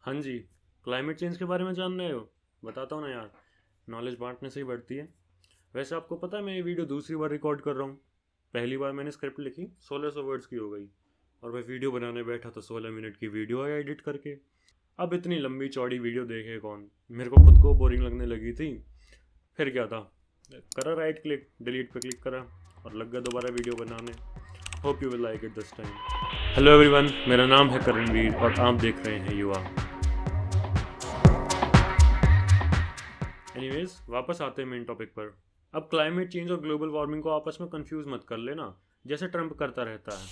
हाँ जी। Climate change के बारे में जान रहे हो? बताता हूँ ना यार। नॉलेज बांटने से ही बढ़ती है। वैसे आपको पता है मैं ये वीडियो दूसरी बार रिकॉर्ड कर रहा हूँ। पहली बार मैंने स्क्रिप्ट लिखी 1600 वर्ड्स की हो गई, और मैं वीडियो बनाने बैठा तो 16 मिनट की वीडियो आई एडिट करके। अब इतनी लंबी चौड़ी वीडियो देखे कौन? मेरे को खुद को बोरिंग लगने लगी थी। फिर क्या था, करा राइट क्लिक, डिलीट पे क्लिक करा और लग गया दोबारा वीडियो बनाने। Hope you will like it this time. Hello everyone, मेरा नाम है करणवीर और आप देख रहे हैं युवा। एनीवेज, वापस आते हैं मेन टॉपिक पर। अब क्लाइमेट चेंज और ग्लोबल वार्मिंग को आपस में कंफ्यूज मत कर लेना, जैसे ट्रम्प करता रहता है।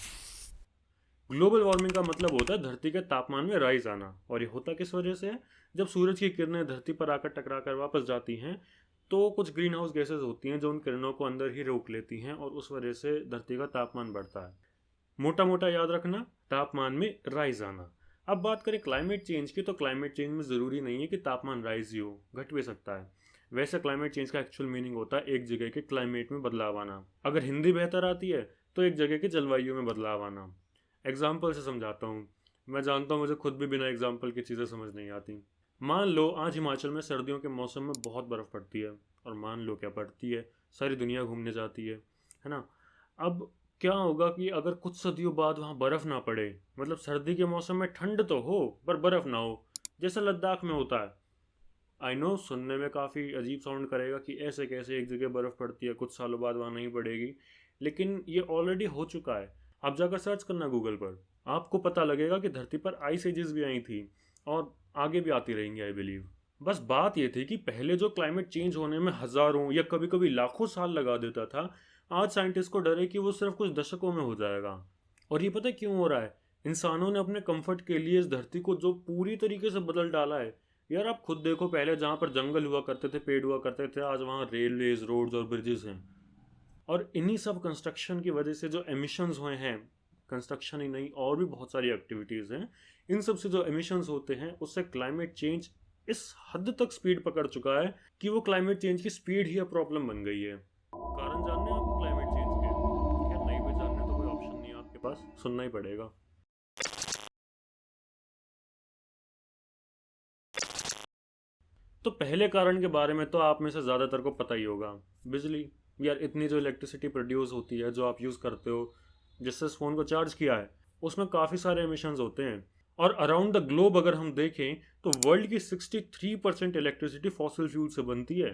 ग्लोबल वार्मिंग का मतलब होता है धरती के तापमान में राइज आना, और ये होता किस वजह से है? जब सूरज की किरणें धरती पर आकर टकरा कर वापस जाती हैं तो कुछ ग्रीन हाउस गैसेज होती हैं जो उन किरणों को अंदर ही रोक लेती हैं, और उस वजह से धरती का तापमान बढ़ता है। मोटा मोटा याद रखना, तापमान में राइज आना। अब बात करें क्लाइमेट चेंज की, तो क्लाइमेट चेंज में ज़रूरी नहीं है कि तापमान राइज ही हो, घट भी सकता है। वैसे क्लाइमेट चेंज का एक्चुअल मीनिंग होता है एक जगह के क्लाइमेट में बदलाव आना। अगर हिंदी बेहतर आती है तो एक जगह की जलवायु में बदलाव आना। एग्जाम्पल से समझाता हूँ। मैं जानता हूँ मुझे खुद भी बिना एग्जाम्पल की चीज़ें समझ नहीं आती। मान लो आज हिमाचल में सर्दियों के मौसम में बहुत बर्फ़ पड़ती है, और मान लो क्या पड़ती है, सारी दुनिया घूमने जाती है ना। अब क्या होगा कि अगर कुछ सदियों बाद वहाँ बर्फ़ ना पड़े, मतलब सर्दी के मौसम में ठंड तो हो पर बर्फ़ ना हो, जैसे लद्दाख में होता है। आई नो, सुनने में काफ़ी अजीब साउंड करेगा कि ऐसे कैसे एक जगह बर्फ़ पड़ती है कुछ सालों बाद वहाँ नहीं पड़ेगी, लेकिन ये ऑलरेडी हो चुका है। आप जाकर सर्च करना गूगल पर, आपको पता लगेगा कि धरती पर आइस एजेस भी आई थी, और आगे भी आती रहेंगी आई बिलीव। बस बात ये थी कि पहले जो क्लाइमेट चेंज होने में हज़ारों या कभी कभी लाखों साल लगा देता था, आज साइंटिस्ट को डर है कि वो सिर्फ कुछ दशकों में हो जाएगा। और ये पता है क्यों हो रहा है? इंसानों ने अपने कंफर्ट के लिए इस धरती को जो पूरी तरीके से बदल डाला है। यार आप खुद देखो, पहले जहाँ पर जंगल हुआ करते थे, पेड़ हुआ करते थे, आज वहाँ रेलवेज, रोड्स और ब्रिजेस हैं। और इन्हीं सब कंस्ट्रक्शन की वजह से जो एमिशंस हुए हैं, कंस्ट्रक्शन ही नहीं और भी बहुत सारी एक्टिविटीज़ हैं, इन सब से जो एमिशंस होते हैं उससे क्लाइमेट चेंज इस हद तक स्पीड पकड़ चुका है कि वो क्लाइमेट चेंज की स्पीड ही अब प्रॉब्लम बन गई है। कारण जानने हैं आपको क्लाइमेट चेंज के? खैर नहीं भी जानने तो कोई ऑप्शन नहीं है आपके पास, सुनना ही पड़ेगा। तो पहले कारण के बारे में तो आप में से ज़्यादातर को पता ही होगा। बिजली। यार इतनी जो इलेक्ट्रिसिटी प्रोड्यूस होती है, जो आप यूज़ करते हो, जिससे इस फ़ोन को चार्ज किया है, उसमें काफ़ी सारे एमिशंस होते हैं। और अराउंड द ग्लोब अगर हम देखें तो वर्ल्ड की 63% इलेक्ट्रिसिटी फॉसिल फ्यूल से बनती है।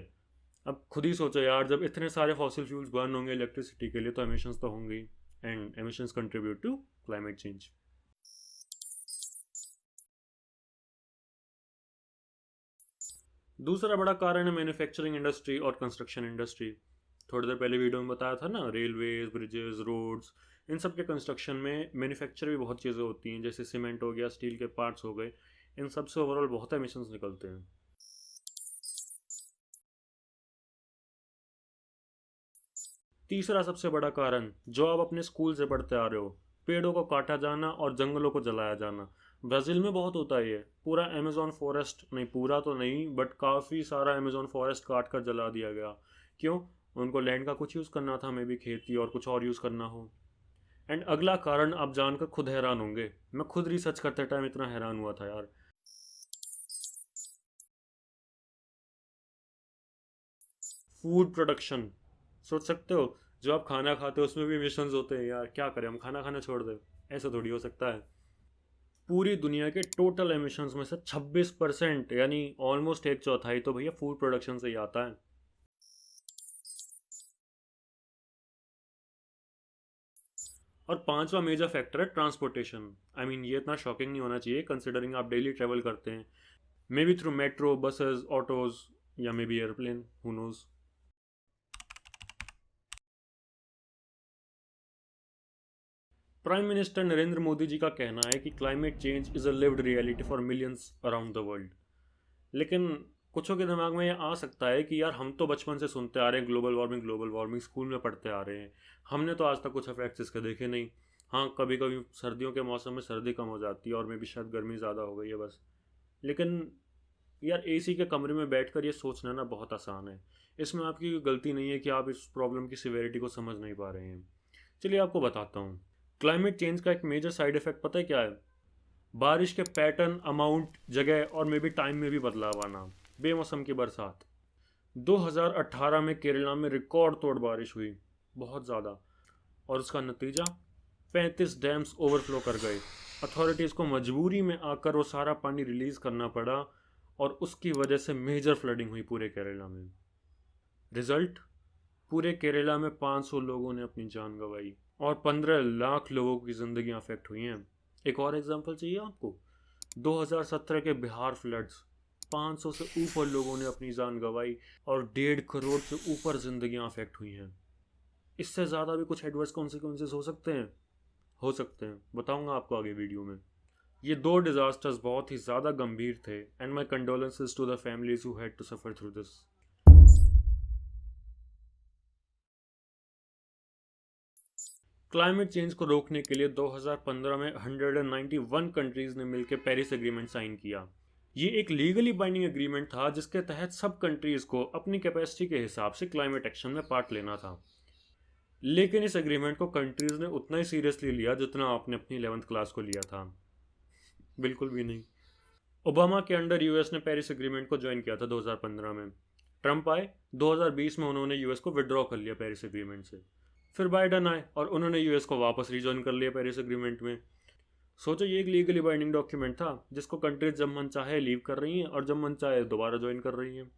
अब खुद ही सोचो यार, जब इतने सारे फॉसिल फ्यूल्स बर्न होंगे इलेक्ट्रिसिटी के लिए तो एमिशंस तो होंगे ही। And emissions contribute to climate change. दूसरा बड़ा कारण है मैन्युफैक्चरिंग इंडस्ट्री और कंस्ट्रक्शन इंडस्ट्री। थोड़ी देर पहले वीडियो में बताया था ना, रेलवेज, ब्रिजेस, रोड्स, इन सब के कंस्ट्रक्शन में मैन्युफैक्चर भी बहुत चीज़ें होती हैं, जैसे सीमेंट हो गया, स्टील के पार्ट्स हो गए। इन सब से ओवरऑल बहुत एमिशंस निकलते हैं। तीसरा सबसे बड़ा कारण जो आप अपने स्कूल से पढ़ते आ रहे हो, पेड़ों को काटा जाना और जंगलों को जलाया जाना। ब्राज़ील में बहुत होता है ये। पूरा अमेजोन फॉरेस्ट, नहीं पूरा तो नहीं बट काफ़ी सारा अमेजोन फॉरेस्ट काट कर जला दिया गया। क्यों? उनको लैंड का कुछ यूज़ करना था, मे बी खेती और कुछ और यूज़ करना हो। एंड अगला कारण आप जानकर खुद हैरान होंगे, मैं खुद रिसर्च करते टाइम इतना हैरान हुआ था यार। Food production. सोच सकते हो, जो आप खाना खाते हो उसमें भी एमिशंस होते हैं यार, क्या करें, हम खाना खाना छोड़ दें? ऐसा थोड़ी हो सकता है। पूरी दुनिया के टोटल एमिशंस में से 26%, यानी ऑलमोस्ट एक चौथाई तो भैया फूड प्रोडक्शन से ही आता है। और पांचवा मेजर फैक्टर है ट्रांसपोर्टेशन। आई मीन ये इतना शॉकिंग नहीं होना चाहिए कंसिडरिंग आप डेली ट्रेवल करते हैं, may be through metro, buses, autos, या may be airplane, who knows. Prime minister Narendra Modi ji का कहना है कि climate change is a lived reality for millions around the world. लेकिन कुछों के दिमाग में ये आ सकता है कि यार हम तो बचपन से सुनते आ रहे हैं global warming, global warming, school में पढ़ते आ रहे हैं, हमने तो आज तक कुछ इफेक्ट्स इसके देखे नहीं। हाँ, कभी कभी सर्दियों के मौसम में सर्दी कम हो जाती है और मे भी शायद गर्मी ज़्यादा हो गई है बस। लेकिन यार एसी के कमरे में बैठकर ये सोचना ना बहुत आसान है। इसमें आपकी कोई गलती नहीं है कि आप इस प्रॉब्लम की सिवेरिटी को समझ नहीं पा रहे हैं। चलिए आपको बताता हूँ। क्लाइमेट चेंज का एक मेजर साइड इफेक्ट पता है क्या है? बारिश के पैटर्न, अमाउंट, जगह और मे बी टाइम में भी बदलाव आना, बेमौसम की बरसात। 2018 में केरला में रिकॉर्ड तोड़ बारिश हुई, बहुत ज़्यादा, और उसका नतीजा 35 डैम्स ओवरफ्लो कर गए। अथॉरिटीज़ को मजबूरी में आकर वो सारा पानी रिलीज़ करना पड़ा और उसकी वजह से मेजर फ्लडिंग हुई पूरे केरला में। रिजल्ट, पूरे केरला में 500 लोगों ने अपनी जान गंवाई और 15 लाख लोगों की ज़िंदगियां अफेक्ट हुई हैं। एक और एग्जांपल चाहिए आपको? 2017 के बिहार फ्लड्स, 500 से ऊपर लोगों ने अपनी जान गंवाई और 1.5 करोड़ से ऊपर ज़िंदगियां अफेक्ट हुई हैं। इससे ज़्यादा भी कुछ एडवर्स कॉन्सिक्वेंसेस हो सकते हैं, बताऊंगा आपको आगे वीडियो में। ये दो डिजास्टर्स बहुत ही ज़्यादा गंभीर थे and my condolences to the families who had to suffer through this. Climate change को रोकने के लिए 2015 में 191 कंट्रीज़ ने मिलकर पेरिस एग्रीमेंट साइन किया। ये एक लीगली बाइंडिंग एग्रीमेंट था जिसके तहत सब कंट्रीज़ को अपनी कैपेसिटी के हिसाब से क्लाइमेट एक्शन में पार्ट लेना था। लेकिन इस एग्रीमेंट को कंट्रीज़ ने उतना ही सीरियसली लिया जितना आपने अपनी 11th क्लास को लिया था। बिल्कुल भी नहीं। ओबामा के अंडर यूएस ने पेरिस एग्रीमेंट को ज्वाइन किया था 2015 में। ट्रंप आए, 2020 में उन्होंने यूएस को विड्रॉ कर लिया पेरिस एग्रीमेंट से। फिर बाइडन आए और उन्होंने यूएस को वापस रीजॉइन कर लिया पेरिस एग्रीमेंट में। सोचो, ये एक लीगली बाइंडिंग डॉक्यूमेंट था जिसको कंट्रीज जब मन चाहे लीव कर रही हैं और जब मन चाहे दोबारा ज्वाइन कर रही हैं।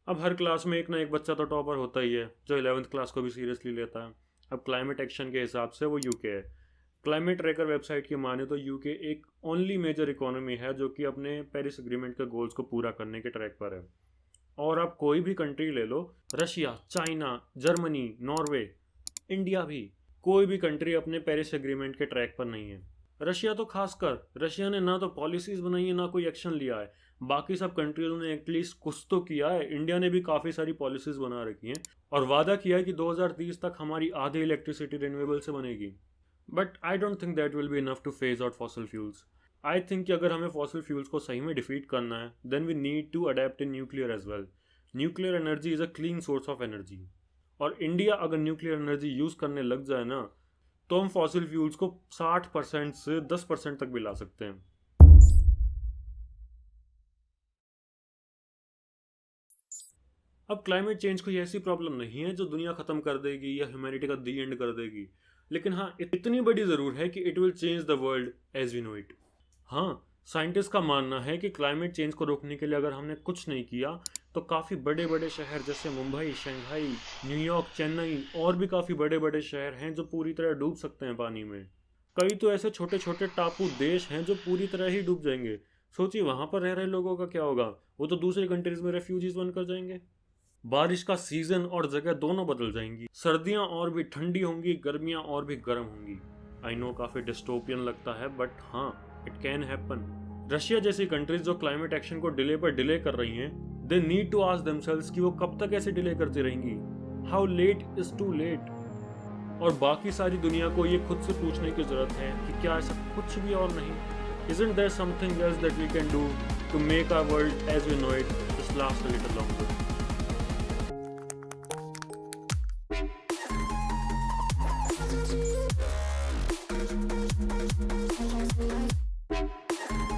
अब हर क्लास में एक ना एक बच्चा तो टॉपर होता ही है जो 11th क्लास को भी सीरियसली लेता है। अब क्लाइमेट एक्शन के हिसाब से वो यूके है। क्लाइमेट ट्रैकर वेबसाइट की माने तो यूके एक ओनली मेजर इकोनॉमी है जो कि अपने पेरिस एग्रीमेंट के गोल्स को पूरा करने के ट्रैक पर है। और आप कोई भी कंट्री ले लो, Russia, China, Germany, Norway, India भी, कोई भी कंट्री अपने पेरिस एग्रीमेंट के ट्रैक पर नहीं है। रशिया तो खासकर, रशिया ने ना तो पॉलिसीज बनाई है ना कोई एक्शन लिया है। बाकी सब कंट्रीज़ ने एटलीस्ट कुछ तो किया है। इंडिया ने भी काफ़ी सारी पॉलिसीज बना रखी हैं और वादा किया है कि 2030 तक हमारी आधी इलेक्ट्रिसिटी रिन्यूएबल से बनेगी। But I don't think that will be enough two phase out fossil fuels. I think कि अगर हमें फॉसिल फ्यूल्स को सही में डिफीट करना है then we need to adapt in nuclear as well. Nuclear energy is a clean source of energy और India अगर न्यूक्लियर एनर्जी यूज़ करने लग जाए ना तो हम फॉसिल फ्यूल्स को 60% से 10% तक भी ला सकते हैं। अब क्लाइमेट चेंज कोई ऐसी प्रॉब्लम नहीं है जो दुनिया खत्म कर देगी या ह्यूमैनिटी का दी एंड कर देगी, लेकिन हाँ इतनी बड़ी ज़रूर है कि it will change the world as we know it. हाँ, साइंटिस्ट का मानना है कि क्लाइमेट चेंज को रोकने के लिए अगर हमने कुछ नहीं किया तो काफ़ी बड़े बड़े शहर जैसे मुंबई, शंघाई, न्यूयॉर्क, चेन्नई और भी काफ़ी बड़े बड़े शहर हैं जो पूरी तरह डूब सकते हैं पानी में। कई तो ऐसे छोटे छोटे टापू देश हैं जो पूरी तरह ही डूब जाएंगे। सोचिए वहाँ पर रह रहे लोगों का क्या होगा, वो तो दूसरी कंट्रीज में रेफ्यूजीज बनकर जाएंगे। बारिश का सीजन और जगह दोनों बदल जाएंगी, सर्दियाँ और भी ठंडी होंगी, गर्मियाँ और भी गर्म होंगी। आई नो काफ़ी डिस्टोपियन लगता है बट हाँ, इट कैन हैपन। रशिया जैसी कंट्रीज जो क्लाइमेट एक्शन को डिले पर डिले कर रही हैं, they need to ask themselves कि वो कब तक ऐसे डिले करती रहेंगी। How late is too late. और बाकी सारी दुनिया को ये खुद से पूछने की जरूरत है कि क्या ऐसा कुछ भी और नहीं? Isn't there something else that we can do to make our world as we know it just last a little longer?